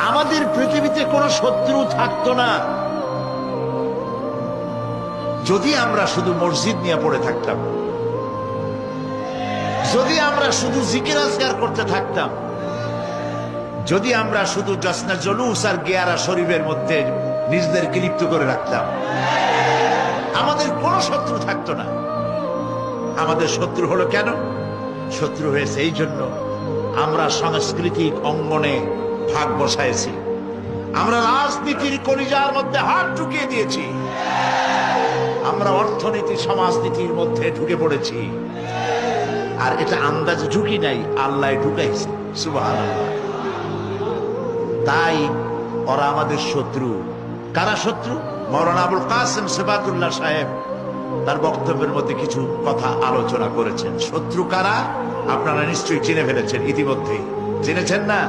আমাদের পৃথিবীতে কোনো শত্রু থাকতো না যদি আমরা শুধু মসজিদ নিয়ে পড়ে থাকতাম, যদি আমরা শুধু জিকির আজকার করতে থাকতাম, যদি আমরা শুধু জসনা জলুস আর গেয়ারা শরীফের মধ্যে নিজেদেরকে লিপ্ত করে রাখতাম, আমাদের কোনো শত্রু থাকতো না। আমাদের শত্রু হলো কেন? শত্রু হয়েছে এই জন্য আমরা সাংস্কৃতিক অঙ্গনে ভাগ বসাইছি, আমরা রাজনীতির কলিজার মধ্যে হাত ঢুকিয়ে দিয়েছি, আমরা অর্থনীতি সমাজনীতির মধ্যে ঢুকে পড়েছি। আর এটা আন্দাজ ঢুকি নাই, আল্লাহ ঢুকাইছে। সুবহানাল্লাহ। তাই ওরা আমাদের শত্রু। কারা শত্রু? মাওলানা আবুল কাসেম সিফাতুল্লাহ সাহেব তার বক্তব্যের মধ্যে কিছু কথা আলোচনা করেছেন। শত্রু কারা আপনারা নিশ্চয়ই চিনে ফেলেছেন, ইতিমধ্যেই জেনেছেন না?